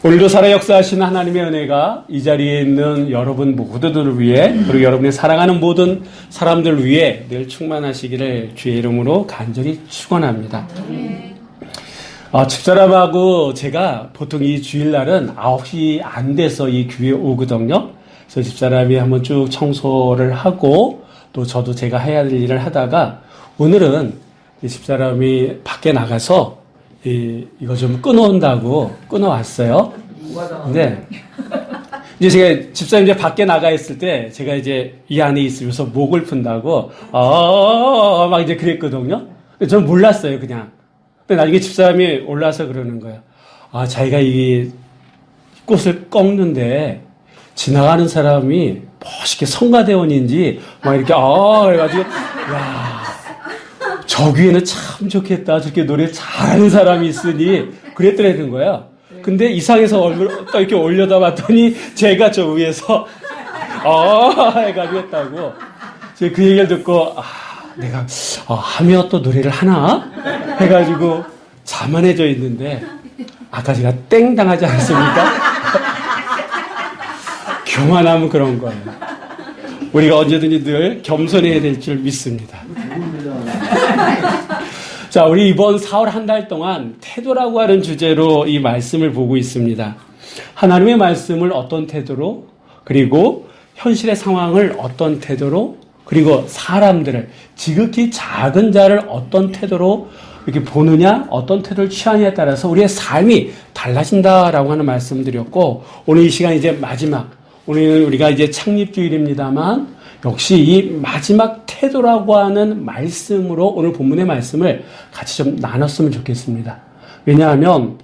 오늘도 살아 역사하시는 하나님의 은혜가 이 자리에 있는 여러분 모두들을 위해 그리고 여러분이 사랑하는 모든 사람들을 위해 늘 충만하시기를 주의 이름으로 간절히 축원합니다. 집사람하고 제가 보통 이 주일날은 9시 안 돼서 이 교회에 오거든요. 그래서 집사람이 한번 쭉 청소를 하고 또 저도 제가 해야 될 일을 하다가 오늘은 이 집사람이 밖에 나가서 이거 좀 끊어온다고 끊어왔어요. 근데 이제 제가 집사님 이제 밖에 나가 있을 때 제가 이제 이 안에 있으면서 목을 푼다고 막 이제 그랬거든요. 근데 저는 몰랐어요, 그냥. 근데 나중에 집사람이 올라와서 그러는 거예요. 자기가 이 꽃을 꺾는데 지나가는 사람이 멋있게 성가대원인지 막 이렇게 그래가지고 저 귀에는 참 좋겠다. 저렇게 노래 잘하는 사람이 있으니 그랬더라는 거야. 근데 이상해서 얼굴 또 이렇게 올려다 봤더니 제가 저 위에서 해가지고 했다고. 제가 그 얘기를 듣고 내가 하며 또 노래를 하나 해가지고 자만해져 있는데 아까 제가 땡 당하지 않았습니까? 교만하면 그런 거예요. 우리가 언제든지 늘 겸손해야 될 줄 믿습니다. 자, 우리 이번 4월 한 달 동안 태도라고 하는 주제로 이 말씀을 보고 있습니다. 하나님의 말씀을 어떤 태도로, 그리고 현실의 상황을 어떤 태도로, 그리고 사람들을, 지극히 작은 자를 어떤 태도로 이렇게 보느냐, 어떤 태도를 취하느냐에 따라서 우리의 삶이 달라진다라고 하는 말씀을 드렸고, 오늘 이 시간 이제 마지막, 오늘은 우리가 이제 창립주일입니다만, 역시 이 마지막 태도라고 하는 말씀으로 오늘 본문의 말씀을 같이 좀 나눴으면 좋겠습니다. 왜냐하면,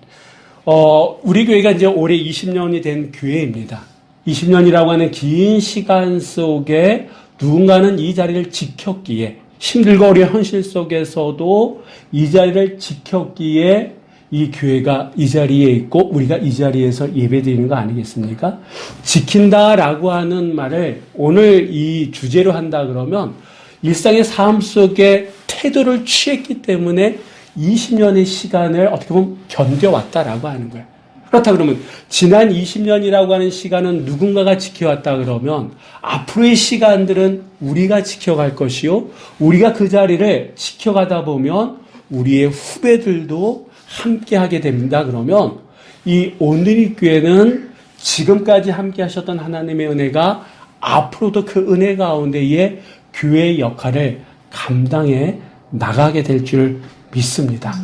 우리 교회가 이제 올해 20년이 된 교회입니다. 20년이라고 하는 긴 시간 속에 누군가는 이 자리를 지켰기에, 힘들고 어려운 현실 속에서도 이 자리를 지켰기에 이 교회가 이 자리에 있고 우리가 이 자리에서 예배드리는 거 아니겠습니까? 지킨다라고 하는 말을 오늘 이 주제로 한다 그러면 일상의 삶 속에 태도를 취했기 때문에 20년의 시간을 어떻게 보면 견뎌왔다라고 하는 거예요. 그렇다 그러면 지난 20년이라고 하는 시간은 누군가가 지켜왔다 그러면 앞으로의 시간들은 우리가 지켜갈 것이요. 우리가 그 자리를 지켜가다 보면 우리의 후배들도 함께 하게 됩니다. 그러면 이 오늘의 교회는 지금까지 함께 하셨던 하나님의 은혜가 앞으로도 그 은혜 가운데에 교회의 역할을 감당해 나가게 될 줄 믿습니다.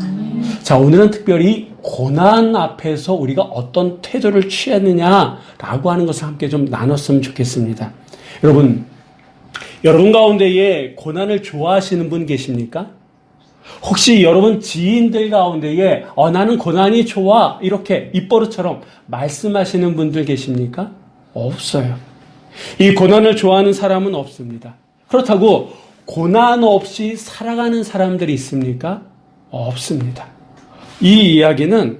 자, 오늘은 특별히 고난 앞에서 우리가 어떤 태도를 취했느냐라고 하는 것을 함께 좀 나눴으면 좋겠습니다. 여러분 가운데에 고난을 좋아하시는 분 계십니까? 혹시 여러분 지인들 가운데에 나는 고난이 좋아 이렇게 입버릇처럼 말씀하시는 분들 계십니까? 없어요. 이 고난을 좋아하는 사람은 없습니다. 그렇다고 고난 없이 살아가는 사람들이 있습니까? 없습니다. 이 이야기는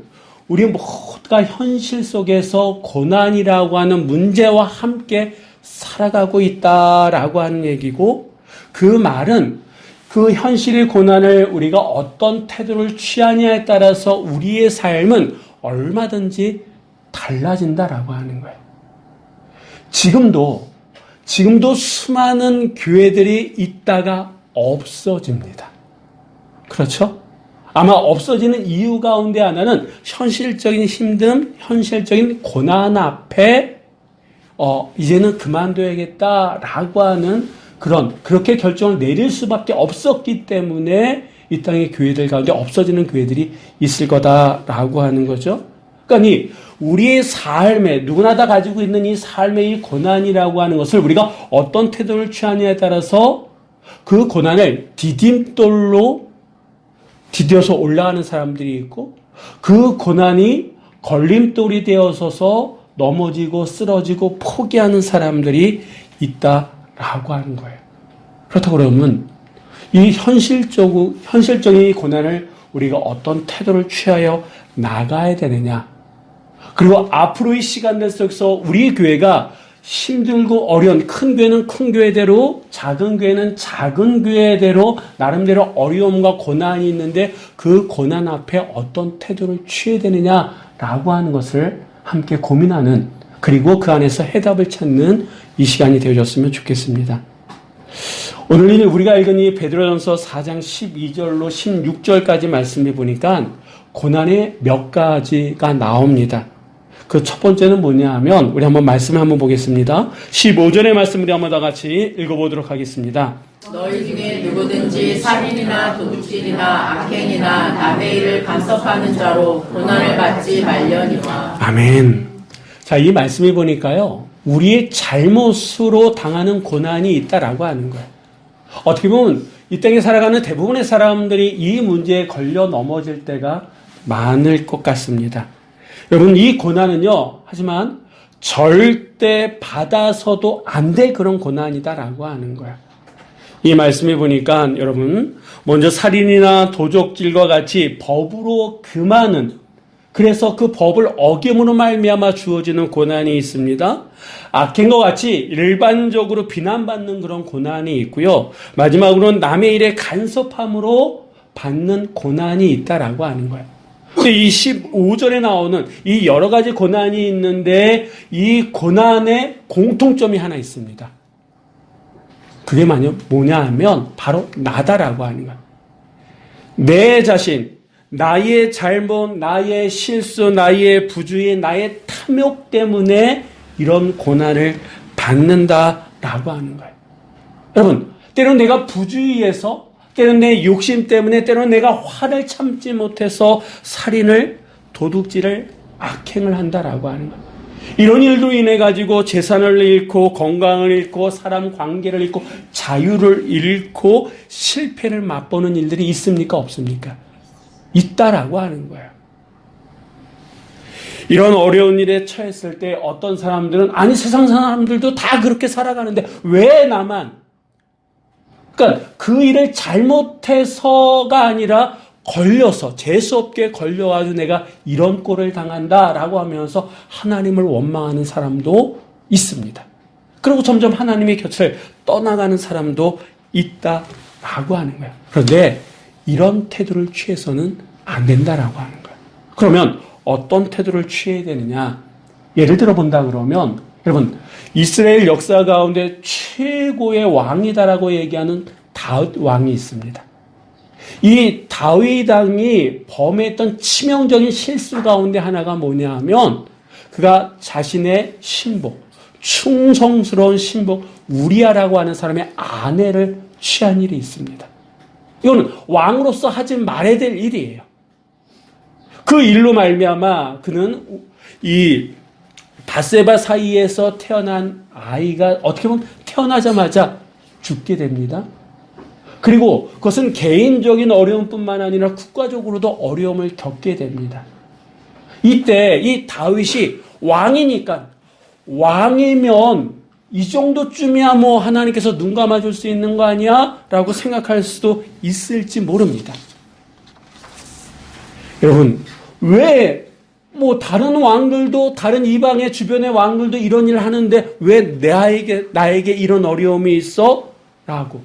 우리 모두가 현실 속에서 고난이라고 하는 문제와 함께 살아가고 있다라고 하는 얘기고, 그 말은 그 현실의 고난을 우리가 어떤 태도를 취하냐에 따라서 우리의 삶은 얼마든지 달라진다라고 하는 거예요. 지금도 수많은 교회들이 있다가 없어집니다. 그렇죠? 아마 없어지는 이유 가운데 하나는 현실적인 힘듦, 현실적인 고난 앞에 이제는 그만둬야겠다라고 하는 그렇게 결정을 내릴 수밖에 없었기 때문에 이 땅의 교회들 가운데 없어지는 교회들이 있을 거다라고 하는 거죠. 그러니까 우리의 삶에, 누구나 다 가지고 있는 이 삶의 이 고난이라고 하는 것을 우리가 어떤 태도를 취하느냐에 따라서 그 고난을 디딤돌로 디뎌서 올라가는 사람들이 있고, 그 고난이 걸림돌이 되어서서 넘어지고 쓰러지고 포기하는 사람들이 있다라고 하는 거예요. 그렇다고 그러면 이 현실적인 이 고난을 우리가 어떤 태도를 취하여 나가야 되느냐, 그리고 앞으로의 시간들 속에서 우리 교회가 힘들고 어려운, 큰 교회는 큰 교회대로, 작은 교회는 작은 교회대로 나름대로 어려움과 고난이 있는데 그 고난 앞에 어떤 태도를 취해야 되느냐라고 하는 것을 함께 고민하는, 그리고 그 안에서 해답을 찾는 이 시간이 되어졌으면 좋겠습니다. 오늘 우리가 읽은 이 베드로전서 4장 12절로 16절까지 말씀해 보니까 고난의 몇 가지가 나옵니다. 그 첫 번째는 뭐냐 하면, 우리 한번 말씀을 한번 보겠습니다. 15절의 말씀 우리 한번 다 같이 읽어보도록 하겠습니다. 너희 중에 누구든지 살인이나 도둑질이나 악행이나 남의 일을 간섭하는 자로 고난을 받지 말려니와. 아멘. 자, 이 말씀을 보니까요, 우리의 잘못으로 당하는 고난이 있다라고 하는 거예요. 어떻게 보면 이 땅에 살아가는 대부분의 사람들이 이 문제에 걸려 넘어질 때가 많을 것 같습니다. 여러분, 이 고난은요, 하지만 절대 받아서도 안 될 그런 고난이다라고 하는 거야. 이 말씀을 보니까 여러분, 먼저 살인이나 도적질과 같이 법으로 금하는, 그래서 그 법을 어김으로 말미암아 주어지는 고난이 있습니다. 악행과 같이 일반적으로 비난받는 그런 고난이 있고요. 마지막으로는 남의 일에 간섭함으로 받는 고난이 있다라고 하는 거예요. 이 15절에 나오는 이 여러 가지 고난이 있는데 이 고난의 공통점이 하나 있습니다. 그게 뭐냐 하면 바로 나다라고 하는 거예요. 내 자신, 나의 잘못, 나의 실수, 나의 부주의, 나의 탐욕 때문에 이런 고난을 받는다라고 하는 거예요. 여러분, 때로는 내가 부주의해서, 때로는 내 욕심 때문에, 때로는 내가 화를 참지 못해서 살인을, 도둑질을, 악행을 한다라고 하는 거예요. 이런 일로 인해 가지고 재산을 잃고 건강을 잃고 사람 관계를 잃고 자유를 잃고 실패를 맛보는 일들이 있습니까? 없습니까? 있다라고 하는 거예요. 이런 어려운 일에 처했을 때 어떤 사람들은, 아니 세상 사람들도 다 그렇게 살아가는데 왜 나만? 그러니까 그 일을 잘못해서가 아니라 걸려서, 재수없게 걸려가지고 내가 이런 꼴을 당한다라고 하면서 하나님을 원망하는 사람도 있습니다. 그리고 점점 하나님의 곁을 떠나가는 사람도 있다라고 하는 거예요. 그런데 이런 태도를 취해서는 안 된다라고 하는 거예요. 그러면 어떤 태도를 취해야 되느냐? 예를 들어 본다 그러면, 여러분, 이스라엘 역사 가운데 최고의 왕이다라고 얘기하는 다윗 왕이 있습니다. 이 다윗 왕이 범했던 치명적인 실수 가운데 하나가 뭐냐 하면, 그가 자신의 신복, 충성스러운 신복 우리아라고 하는 사람의 아내를 취한 일이 있습니다. 이거는 왕으로서 하지 말아야 될 일이에요. 그 일로 말미암아 그는 이 밧세바 사이에서 태어난 아이가 어떻게 보면 태어나자마자 죽게 됩니다. 그리고 그것은 개인적인 어려움뿐만 아니라 국가적으로도 어려움을 겪게 됩니다. 이때 이 다윗이 왕이니까, 왕이면 이 정도쯤이야 뭐 하나님께서 눈 감아줄 수 있는 거 아니야? 라고 생각할 수도 있을지 모릅니다. 여러분, 왜 뭐 다른 왕들도, 다른 이방의 주변의 왕들도 이런 일을 하는데 왜 나에게 이런 어려움이 있어? 라고.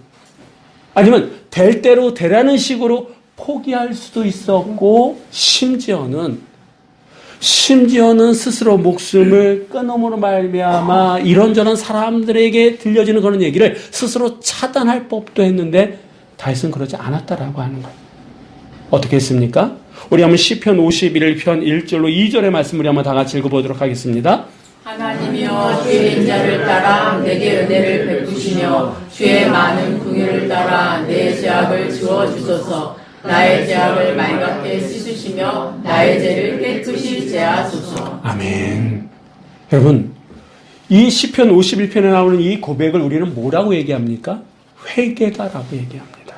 아니면 될 대로 되라는 식으로 포기할 수도 있었고, 심지어는 스스로 목숨을 끊음으로 말미암아 이런저런 사람들에게 들려지는 그런 얘기를 스스로 차단할 법도 했는데 다윗은 그러지 않았다라고 하는 거예요. 어떻게 했습니까? 우리 한번 시편 51편 1절로 2절의 말씀 우리 한번 다 같이 읽어보도록 하겠습니다. 하나님이여 주의 인자를 따라 내게 은혜를 베푸시며 주의 많은 긍휼을 따라 내 죄악을 지워주소서. 나의 죄악을 맑게 씻으시며 나의 죄를 깨끗이 제하소서. 아멘. 여러분, 이 시편 51편에 나오는 이 고백을 우리는 뭐라고 얘기합니까? 회개다라고 얘기합니다.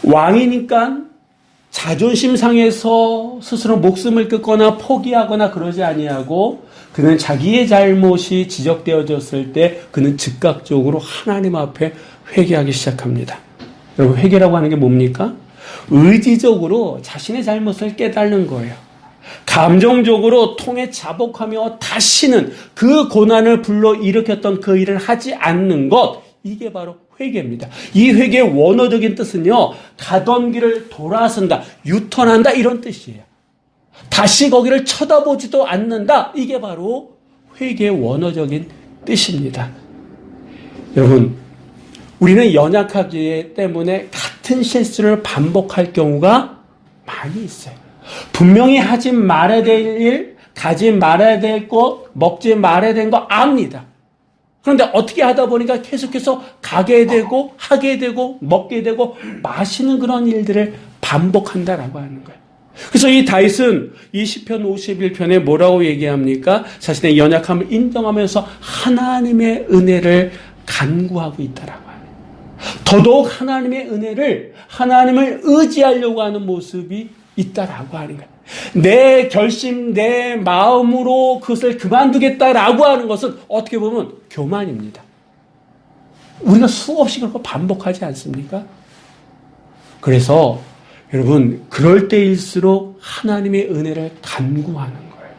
왕이니까 자존심 상해서 스스로 목숨을 끊거나 포기하거나 그러지 아니하고, 그는 자기의 잘못이 지적되어졌을 때 그는 즉각적으로 하나님 앞에 회개하기 시작합니다. 여러분, 회개라고 하는 게 뭡니까? 의지적으로 자신의 잘못을 깨닫는 거예요. 감정적으로 통해 자복하며 다시는 그 고난을 불러일으켰던 그 일을 하지 않는 것, 이게 바로 회개입니다. 이 회개의 원어적인 뜻은요, 가던 길을 돌아선다, 유턴한다, 이런 뜻이에요. 다시 거기를 쳐다보지도 않는다. 이게 바로 회개의 원어적인 뜻입니다. 여러분, 우리는 연약하기 때문에 같은 실수를 반복할 경우가 많이 있어요. 분명히 하지 말아야 될 일, 가지 말아야 될 것, 먹지 말아야 되는 거 압니다. 그런데 어떻게 하다 보니까 계속해서 가게 되고 하게 되고 먹게 되고 마시는 그런 일들을 반복한다라고 하는 거예요. 그래서 이 다윗은 이 시편 51편에 뭐라고 얘기합니까? 자신의 연약함을 인정하면서 하나님의 은혜를 간구하고 있다라고 하는 거예요. 더더욱 하나님의 은혜를, 하나님을 의지하려고 하는 모습이 있다라고 하는 거예요. 내 결심, 내 마음으로 그것을 그만두겠다라고 하는 것은 어떻게 보면 교만입니다. 우리가 수없이 그런 거 반복하지 않습니까? 그래서 여러분, 그럴 때일수록 하나님의 은혜를 간구하는 거예요.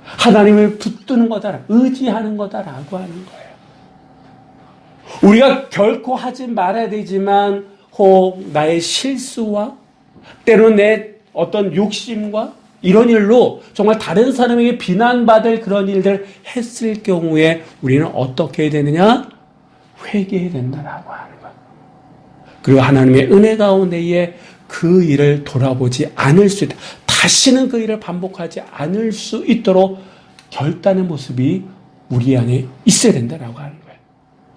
하나님을 붙드는 거다, 의지하는 거다라고 하는 거예요. 우리가 결코 하지 말아야 되지만 혹 나의 실수와 때로는 내 어떤 욕심과 이런 일로 정말 다른 사람에게 비난받을 그런 일들을 했을 경우에 우리는 어떻게 해야 되느냐? 회개해야 된다라고 하는 거예요. 그리고 하나님의 은혜 가운데에 그 일을 돌아보지 않을 수 있다. 다시는 그 일을 반복하지 않을 수 있도록 결단의 모습이 우리 안에 있어야 된다라고 하는 거예요.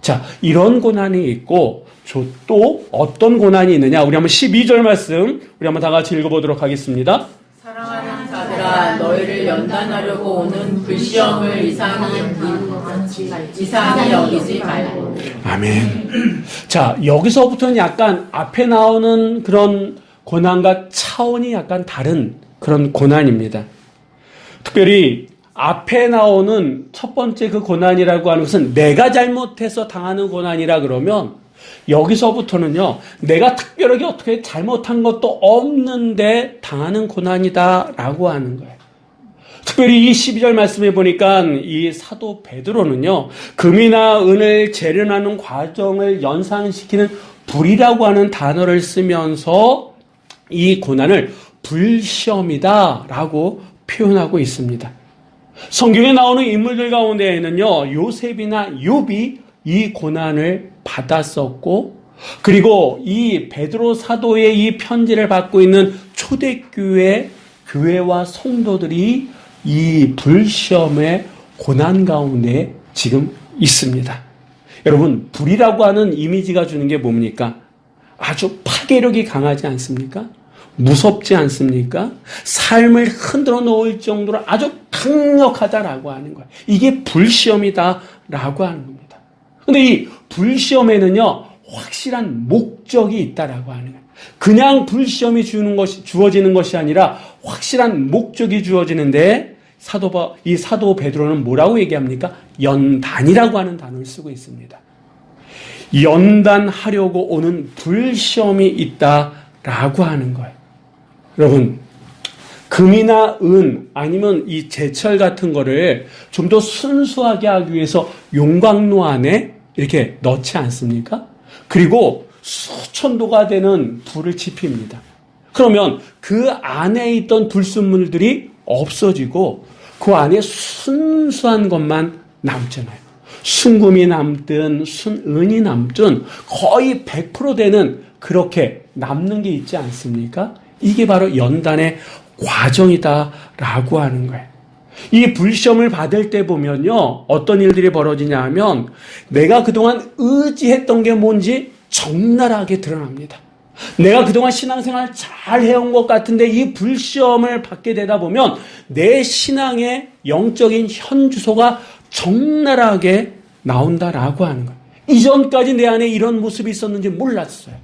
자, 이런 고난이 있고 또 어떤 고난이 있느냐? 우리 한번 12절 말씀 우리 한번 다 같이 읽어보도록 하겠습니다. 사랑하는 자들아, 너희를 연단하려고 오는 불시험을 이상히 여기지 말고. 아멘. 자, 여기서부터는 약간 앞에 나오는 그런 고난과 차원이 약간 다른 그런 고난입니다. 특별히 앞에 나오는 첫 번째 그 고난이라고 하는 것은 내가 잘못해서 당하는 고난이라 그러면 여기서부터는요, 내가 특별하게 어떻게 잘못한 것도 없는데 당하는 고난이다라고 하는 거예요. 특별히 이 12절 말씀해 보니까 이 사도 베드로는요, 금이나 은을 재련하는 과정을 연상시키는 불이라고 하는 단어를 쓰면서 이 고난을 불시험이다라고 표현하고 있습니다. 성경에 나오는 인물들 가운데에는요, 요셉이나 욥이 이 고난을 받았었고, 그리고 이 베드로 사도의 이 편지를 받고 있는 초대교회 교회와 성도들이 이 불시험의 고난 가운데 지금 있습니다. 여러분, 불이라고 하는 이미지가 주는 게 뭡니까? 아주 파괴력이 강하지 않습니까? 무섭지 않습니까? 삶을 흔들어 놓을 정도로 아주 강력하다라고 하는 거예요. 이게 불시험이다라고 하는 겁니다. 근데 이 불시험에는요, 확실한 목적이 있다라고 하는 거예요. 그냥 불시험이 주어지는 것이 아니라 확실한 목적이 주어지는데 이 사도 베드로는 뭐라고 얘기합니까? 연단이라고 하는 단어를 쓰고 있습니다. 연단하려고 오는 불시험이 있다라고 하는 거예요. 여러분, 금이나 은 아니면 이 제철 같은 거를 좀 더 순수하게 하기 위해서 용광로 안에 이렇게 넣지 않습니까? 그리고 수천도가 되는 불을 지핍니다. 그러면 그 안에 있던 불순물들이 없어지고 그 안에 순수한 것만 남잖아요. 순금이 남든 순은이 남든 거의 100% 되는 그렇게 남는 게 있지 않습니까? 이게 바로 연단의 과정이다라고 하는 거예요. 이 불시험을 받을 때 보면요, 어떤 일들이 벌어지냐 하면 내가 그동안 의지했던 게 뭔지 적나라하게 드러납니다. 내가 그동안 신앙생활 잘 해온 것 같은데 이 불시험을 받게 되다 보면 내 신앙의 영적인 현주소가 적나라하게 나온다라고 하는 거예요. 이전까지 내 안에 이런 모습이 있었는지 몰랐어요.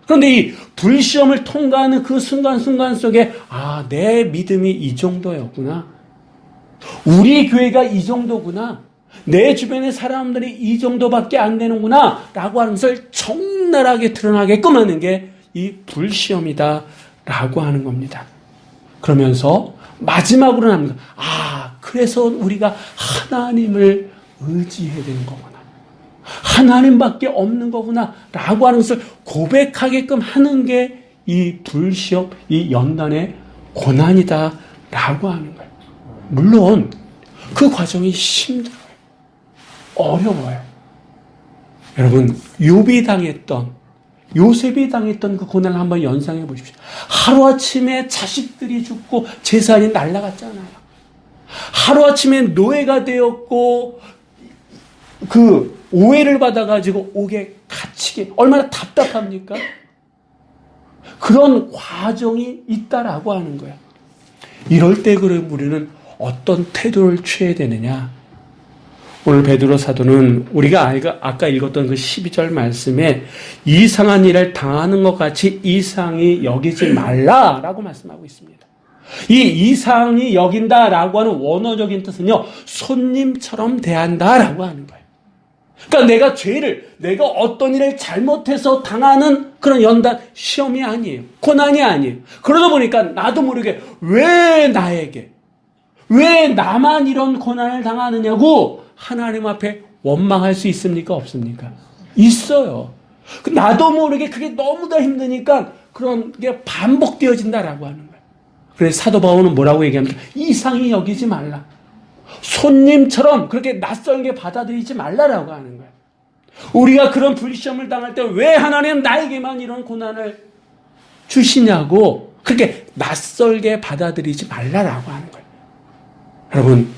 그런데 이 불시험을 통과하는 그 순간순간 속에 내 믿음이 이 정도였구나. 우리 교회가 이 정도구나. 내 주변의 사람들이 이 정도밖에 안 되는구나 라고 하는 것을 적나라하게 드러나게끔 하는 게 이 불시험이다라고 하는 겁니다. 그러면서 마지막으로 합니다. 그래서 우리가 하나님을 의지해야 되는 거구나. 하나님밖에 없는 거구나 라고 하는 것을 고백하게끔 하는 게 이 불시험, 이 연단의 고난이다 라고 하는 거예요. 물론 그 과정이 힘들어요. 어려워요. 여러분, 요셉이 당했던 그 고난을 한번 연상해 보십시오. 하루아침에 자식들이 죽고 재산이 날아갔잖아요. 하루아침에 노예가 되었고 그 오해를 받아가지고 옥에 갇히게 얼마나 답답합니까? 그런 과정이 있다라고 하는 거예요. 이럴 때 그럼 우리는 어떤 태도를 취해야 되느냐? 오늘 베드로 사도는 우리가 아까 읽었던 그 12절 말씀에 이상한 일을 당하는 것 같이 이상히 여기지 말라라고 말씀하고 있습니다. 이 이상히 여긴다라고 하는 원어적인 뜻은요, 손님처럼 대한다라고 하는 거예요. 그러니까 내가 어떤 일을 잘못해서 당하는 그런 시험이 아니에요. 고난이 아니에요. 그러다 보니까 나도 모르게 왜 나만 이런 고난을 당하느냐고 하나님 앞에 원망할 수 있습니까? 없습니까? 있어요. 나도 모르게 그게 너무나 힘드니까 그런 게 반복되어진다라고 하는 거예요. 그래서 사도 바울은 뭐라고 얘기합니까? 이상히 여기지 말라. 손님처럼 그렇게 낯설게 받아들이지 말라라고 하는 거예요. 우리가 그런 불시험을 당할 때 왜 하나님 나에게만 이런 고난을 주시냐고 그렇게 낯설게 받아들이지 말라라고 하는 거예요. 여러분,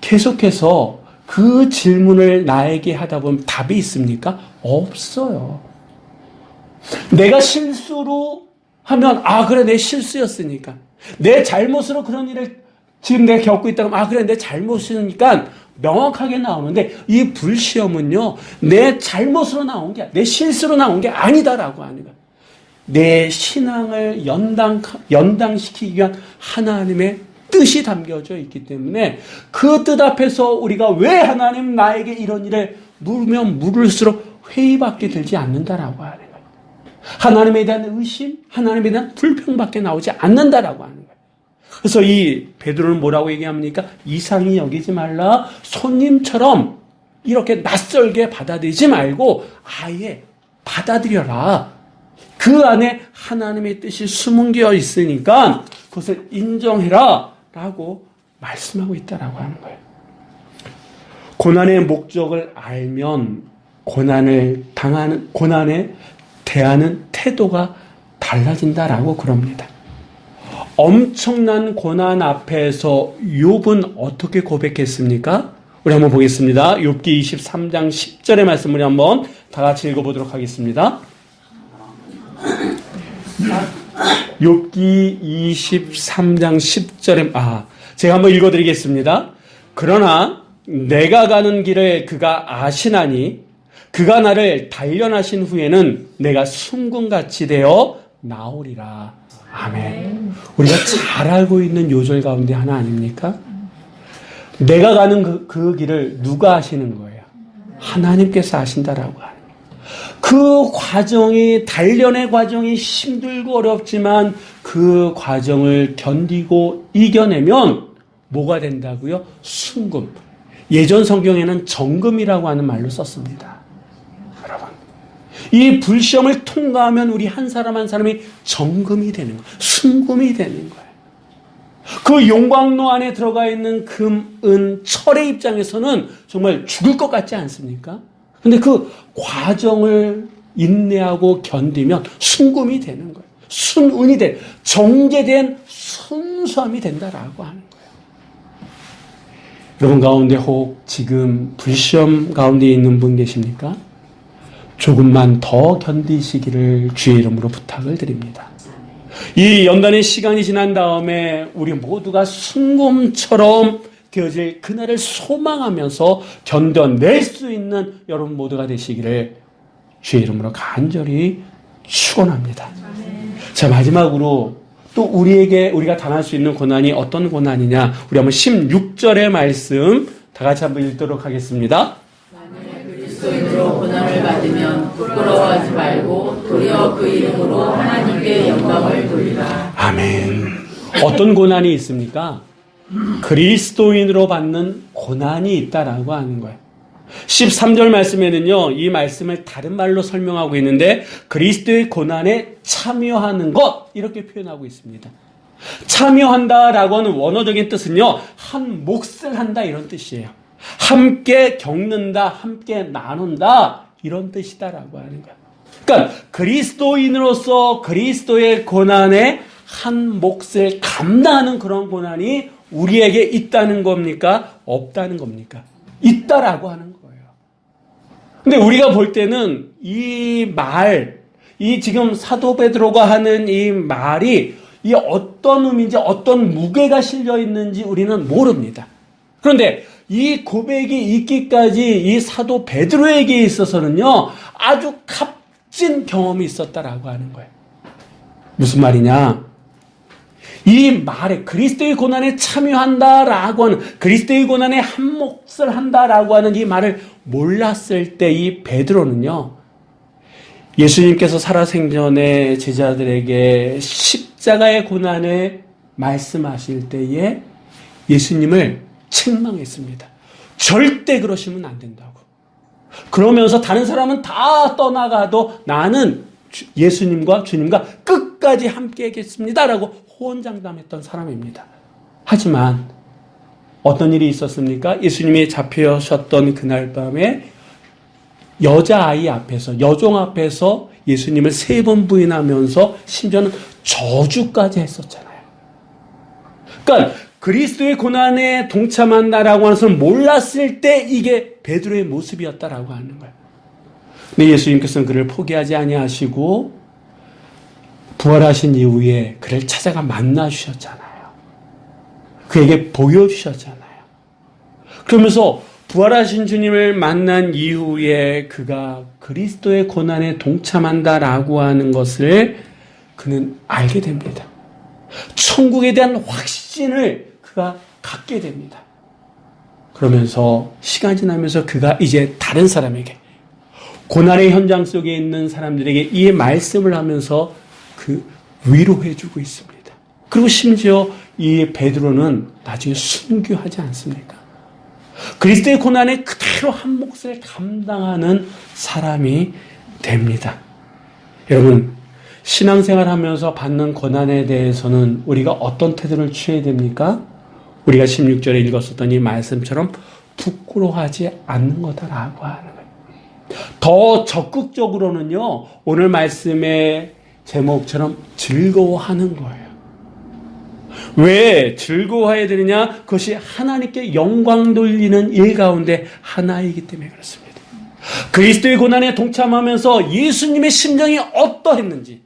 계속해서 그 질문을 나에게 하다 보면 답이 있습니까? 없어요. 내가 실수로 하면 그래 내 실수였으니까 내 잘못으로 그런 일을 지금 내가 겪고 있다면 그래 내 잘못이니까 명확하게 나오는데 이 불시험은요 내 잘못으로 나온 게 내 실수로 나온 게 아니다라고 하는 거예요. 내 신앙을 연당시키기 위한 하나님의 뜻이 담겨져 있기 때문에 그 뜻 앞에서 우리가 왜 하나님 나에게 이런 일을 물으면 물을수록 회의밖에 들지 않는다라고 하는 거예요. 하나님에 대한 의심, 하나님에 대한 불평밖에 나오지 않는다라고 하는 거예요. 그래서 이 베드로는 뭐라고 얘기합니까? 이상히 여기지 말라. 손님처럼 이렇게 낯설게 받아들이지 말고 아예 받아들여라. 그 안에 하나님의 뜻이 숨겨 있으니까 그것을 인정해라 라고 말씀하고 있다라고 하는 거예요. 고난의 목적을 알면 고난에 대하는 태도가 달라진다라고 그럽니다. 엄청난 고난 앞에서 욥은 어떻게 고백했습니까? 우리 한번 보겠습니다. 욥기 23장 10절의 말씀을 한번 다 같이 읽어보도록 하겠습니다. 욥기 23장 10절에 제가 한번 읽어드리겠습니다. 그러나 내가 가는 길을 그가 아시나니 그가 나를 단련하신 후에는 내가 순금같이 되어 나오리라. 아멘. 우리가 잘 알고 있는 요절 가운데 하나 아닙니까? 내가 가는 그 길을 누가 아시는 거예요? 하나님께서 아신다라고 하는 거예요. 그 과정이 단련의 과정이 힘들고 어렵지만 그 과정을 견디고 이겨내면 뭐가 된다고요? 순금. 예전 성경에는 정금이라고 하는 말로 썼습니다. 여러분, 이 불시험을 통과하면 우리 한 사람 한 사람이 정금이 되는 거예요. 순금이 되는 거예요. 그 용광로 안에 들어가 있는 금, 은, 철의 입장에서는 정말 죽을 것 같지 않습니까? 근데 그 과정을 인내하고 견디면 순금이 되는 거예요. 순은이 된, 정제된 순수함이 된다라고 하는 거예요. 여러분 가운데 혹 지금 불시험 가운데 있는 분 계십니까? 조금만 더 견디시기를 주의 이름으로 부탁을 드립니다. 이 연단의 시간이 지난 다음에 우리 모두가 순금처럼 되어질 그날을 소망하면서 견뎌낼 수 있는 여러분 모두가 되시기를 주의 이름으로 간절히 축원합니다. 자, 마지막으로 또 우리가 당할 수 있는 고난이 어떤 고난이냐, 우리 한번 16절의 말씀 다 같이 한번 읽도록 하겠습니다. 만일 그리스도인으로 고난을 받으면 부끄러워하지 말고 도리어 그 이름으로 하나님께 영광을 돌리라. 아멘. 어떤 고난이 있습니까? 그리스도인으로 받는 고난이 있다라고 하는 거예요. 13절 말씀에는요, 이 말씀을 다른 말로 설명하고 있는데 그리스도의 고난에 참여하는 것 이렇게 표현하고 있습니다. 참여한다라고 하는 원어적인 뜻은요, 한 몫을 한다 이런 뜻이에요. 함께 겪는다, 함께 나눈다 이런 뜻이다라고 하는 거예요. 그러니까 그리스도인으로서 그리스도의 고난에 한 몫을 감당하는 그런 고난이 우리에게 있다는 겁니까? 없다는 겁니까? 있다라고 하는 거예요. 근데 우리가 볼 때는 이 지금 사도 베드로가 하는 이 말이 이 어떤 의미인지 어떤 무게가 실려 있는지 우리는 모릅니다. 그런데 이 고백이 있기까지 이 사도 베드로에게 있어서는요, 아주 값진 경험이 있었다라고 하는 거예요. 무슨 말이냐? 이 말에 그리스도의 고난에 참여한다라고 하는, 그리스도의 고난에 한 몫을 한다라고 하는 이 말을 몰랐을 때 이 베드로는요, 예수님께서 살아생전에 제자들에게 십자가의 고난을 말씀하실 때에 예수님을 책망했습니다. 절대 그러시면 안 된다고. 그러면서 다른 사람은 다 떠나가도 나는 예수님과 주님과 끝까지 함께 하겠습니다라고 호언장담했던 사람입니다. 하지만 어떤 일이 있었습니까? 예수님이 잡혀오셨던 그날 밤에 여자아이 앞에서, 여종 앞에서 예수님을 3번 부인하면서 심지어는 저주까지 했었잖아요. 그러니까 그리스도의 고난에 동참한다라고 하는 것을 몰랐을 때 이게 베드로의 모습이었다라고 하는 거예요. 근데 예수님께서는 그를 포기하지 아니하시고 부활하신 이후에 그를 찾아가 만나주셨잖아요. 그에게 보여주셨잖아요. 그러면서 부활하신 주님을 만난 이후에 그가 그리스도의 고난에 동참한다라고 하는 것을 그는 알게 됩니다. 천국에 대한 확신을 그가 갖게 됩니다. 그러면서 시간이 지나면서 그가 이제 다른 사람에게, 고난의 현장 속에 있는 사람들에게 이 말씀을 하면서 그 위로해주고 있습니다. 그리고 심지어 이 베드로는 나중에 순교하지 않습니까? 그리스도의 고난에 그대로 한 몫을 감당하는 사람이 됩니다. 여러분, 신앙생활 하면서 받는 고난에 대해서는 우리가 어떤 태도를 취해야 됩니까? 우리가 16절에 읽었었던 이 말씀처럼 부끄러워하지 않는 거다라고 하는 거예요. 더 적극적으로는요, 오늘 말씀의 제목처럼 즐거워하는 거예요. 왜 즐거워해야 되느냐? 그것이 하나님께 영광 돌리는 일 가운데 하나이기 때문에 그렇습니다. 그리스도의 고난에 동참하면서 예수님의 심정이 어떠했는지,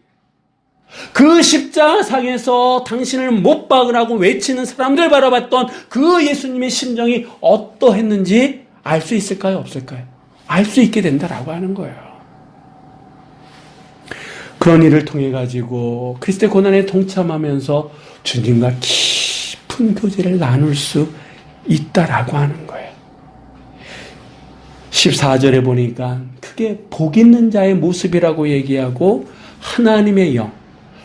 그 십자가상에서 당신을 못 박으라고 외치는 사람들 바라봤던 그 예수님의 심정이 어떠했는지 알 수 있을까요? 없을까요? 알 수 있게 된다라고 하는 거예요. 그런 일을 통해 가지고 그리스도의 고난에 동참하면서 주님과 깊은 교제를 나눌 수 있다라고 하는 거예요. 14절에 보니까 그게 복 있는 자의 모습이라고 얘기하고 하나님의 영,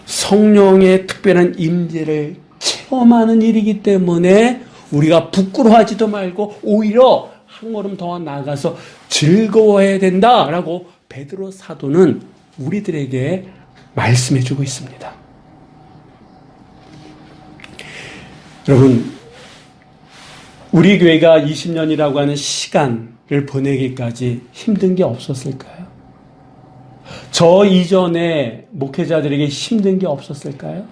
성령의 특별한 임재를 체험하는 일이기 때문에 우리가 부끄러워하지도 말고 오히려 한 걸음 더 나아가서 즐거워해야 된다라고 베드로 사도는 우리들에게 말씀해주고 있습니다. 여러분, 우리 교회가 20년이라고 하는 시간을 보내기까지 힘든 게 없었을까요? 저 이전에 목회자들에게 힘든 게 없었을까요?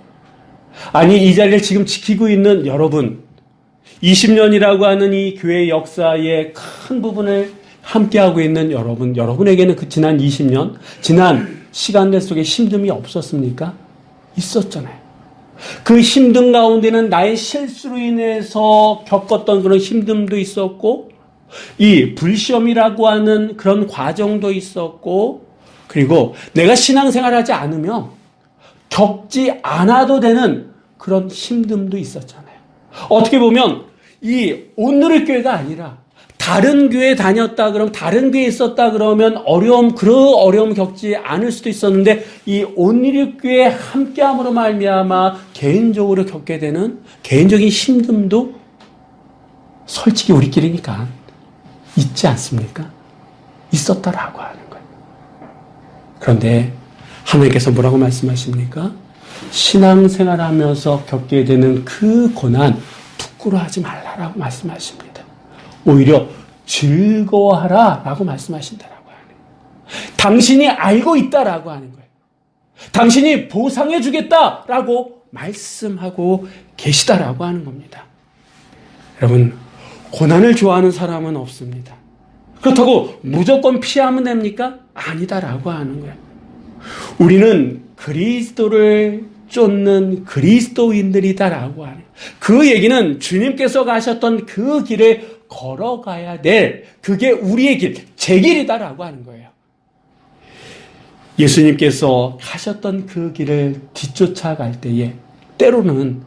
아니, 이 자리를 지금 지키고 있는 여러분, 20년이라고 하는 이 교회 역사의 큰 부분을 함께하고 있는 여러분에게는 그 지난 20년, 지난 시간들 속에 힘듦이 없었습니까? 있었잖아요. 그 힘든 가운데는 나의 실수로 인해서 겪었던 그런 힘듦도 있었고, 이 불시험이라고 하는 그런 과정도 있었고, 그리고 내가 신앙생활을 하지 않으면 겪지 않아도 되는 그런 힘듦도 있었잖아요. 어떻게 보면 이 온누리 교회가 아니라 다른 교회 다녔다 그러면, 다른 교회에 있었다 그러면 그 어려움 겪지 않을 수도 있었는데, 이 온누리 교회에 함께함으로 말미암아 개인적으로 겪게 되는 개인적인 힘듦도 솔직히 우리끼리니까 있지 않습니까? 있었다라고 하는 거예요. 그런데 하나님께서 뭐라고 말씀하십니까? 신앙생활하면서 겪게 되는 그 고난 부끄러워하지 말라라고 말씀하십니다. 오히려 즐거워하라라고 말씀하신다라고 하는 거예요. 당신이 알고 있다라고 하는 거예요. 당신이 보상해 주겠다라고 말씀하고 계시다라고 하는 겁니다. 여러분, 고난을 좋아하는 사람은 없습니다. 그렇다고 무조건 피하면 됩니까? 아니다라고 하는 거예요. 우리는 그리스도를 쫓는 그리스도인들이다라고 하는 거예요. 그 얘기는 주님께서 가셨던 그 길을 걸어가야 될, 그게 우리의 길, 제 길이다라고 하는 거예요. 예수님께서 가셨던 그 길을 뒤쫓아갈 때에 때로는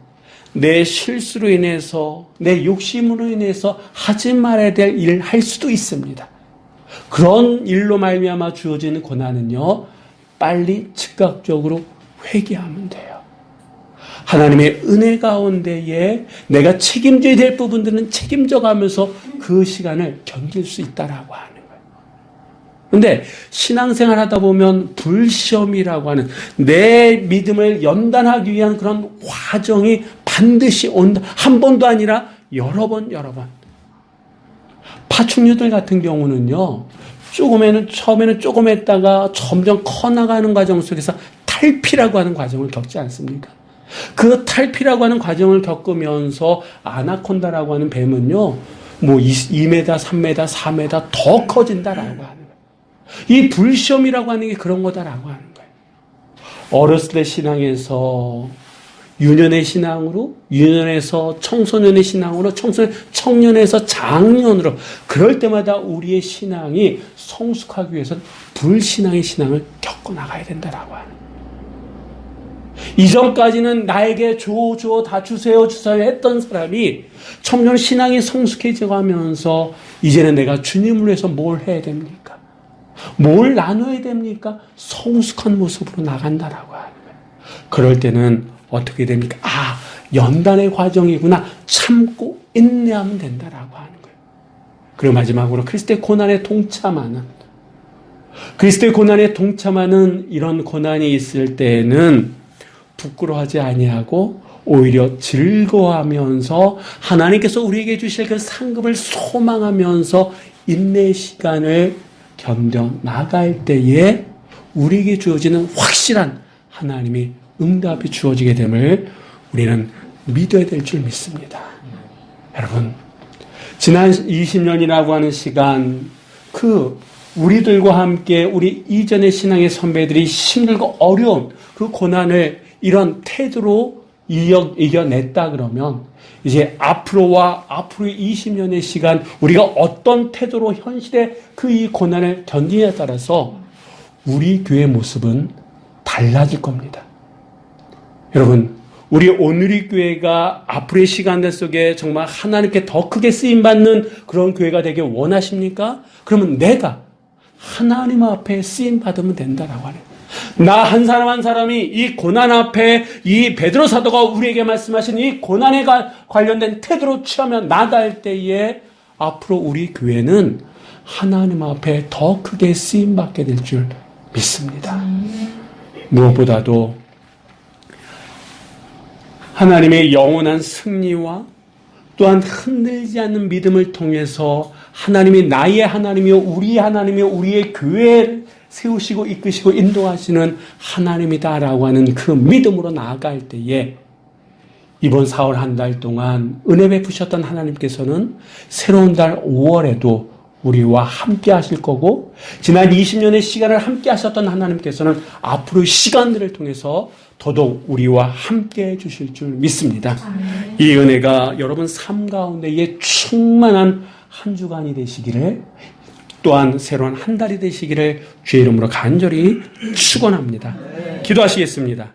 내 실수로 인해서, 내 욕심으로 인해서 하지 말아야 될 일을 할 수도 있습니다. 그런 일로 말미암아 주어지는 고난은요, 빨리 즉각적으로 회개하면 돼요. 하나님의 은혜 가운데에 내가 책임져야 될 부분들은 책임져 가면서 그 시간을 견딜 수 있다라고 하는 거예요. 근데 신앙생활 하다 보면 불시험이라고 하는 내 믿음을 연단하기 위한 그런 과정이 반드시 온다. 한 번도 아니라 여러 번. 파충류들 같은 경우는요, 처음에는 조금 했다가 점점 커나가는 과정 속에서 탈피라고 하는 과정을 겪지 않습니까? 그 탈피라고 하는 과정을 겪으면서 아나콘다라고 하는 뱀은요, 뭐 2m, 3m, 4m 더 커진다라고 하는 거예요. 이 불시험이라고 하는 게 그런 거다라고 하는 거예요. 어렸을 때 신앙에서 유년의 신앙으로, 유년에서 청소년의 신앙으로, 청년에서 장년으로, 그럴 때마다 우리의 신앙이 성숙하기 위해서는 불신앙의 신앙을 겪어나가야 된다라고 하는 거예요. 이전까지는 나에게 다 주세요 했던 사람이 점점 신앙이 성숙해지고 하면서 이제는 내가 주님을 위해서 뭘 해야 됩니까? 뭘 나눠야 됩니까? 성숙한 모습으로 나간다라고 하는 거예요. 그럴 때는 어떻게 됩니까? 연단의 과정이구나. 참고 인내하면 된다라고 하는 거예요. 그리고 마지막으로 그리스도의 고난에 동참하는, 이런 고난이 있을 때에는 부끄러워하지 아니하고 오히려 즐거워하면서 하나님께서 우리에게 주실 그 상급을 소망하면서 인내의 시간을 견뎌 나갈 때에 우리에게 주어지는 확실한 하나님의 응답이 주어지게 됨을 우리는 믿어야 될 줄 믿습니다. 여러분, 지난 20년이라고 하는 시간, 우리들과 함께 우리 이전의 신앙의 선배들이 힘들고 어려운 그 고난을 이런 태도로 이겨냈다 그러면 이제 앞으로의 20년의 시간 우리가 어떤 태도로 현실의 이 고난을 견디냐에 따라서 우리 교회 모습은 달라질 겁니다. 여러분, 우리 오늘의 교회가 앞으로의 시간들 속에 정말 하나님께 더 크게 쓰임받는 그런 교회가 되길 원하십니까? 그러면 내가 하나님 앞에 쓰임받으면 된다라고 하네요. 나 한 사람 한 사람이 이 고난 앞에 이 베드로 사도가 우리에게 말씀하신 이 고난에 관련된 태도로 취하며 나갈 때에 앞으로 우리 교회는 하나님 앞에 더 크게 쓰임받게 될 줄 믿습니다. 무엇보다도 하나님의 영원한 승리와 또한 흔들지 않는 믿음을 통해서 하나님이 나의 하나님이요 우리의 하나님이요 우리의 교회를 세우시고 이끄시고 인도하시는 하나님이다라고 하는 그 믿음으로 나아갈 때에 이번 4월 한 달 동안 은혜 베푸셨던 하나님께서는 새로운 달 5월에도 우리와 함께 하실 거고, 지난 20년의 시간을 함께 하셨던 하나님께서는 앞으로의 시간들을 통해서 더더욱 우리와 함께 해주실 줄 믿습니다. 이 은혜가 여러분 삶 가운데에 충만한 한 주간이 되시기를, 또한 새로운 한 달이 되시기를 주의 이름으로 간절히 축원합니다. 기도하시겠습니다.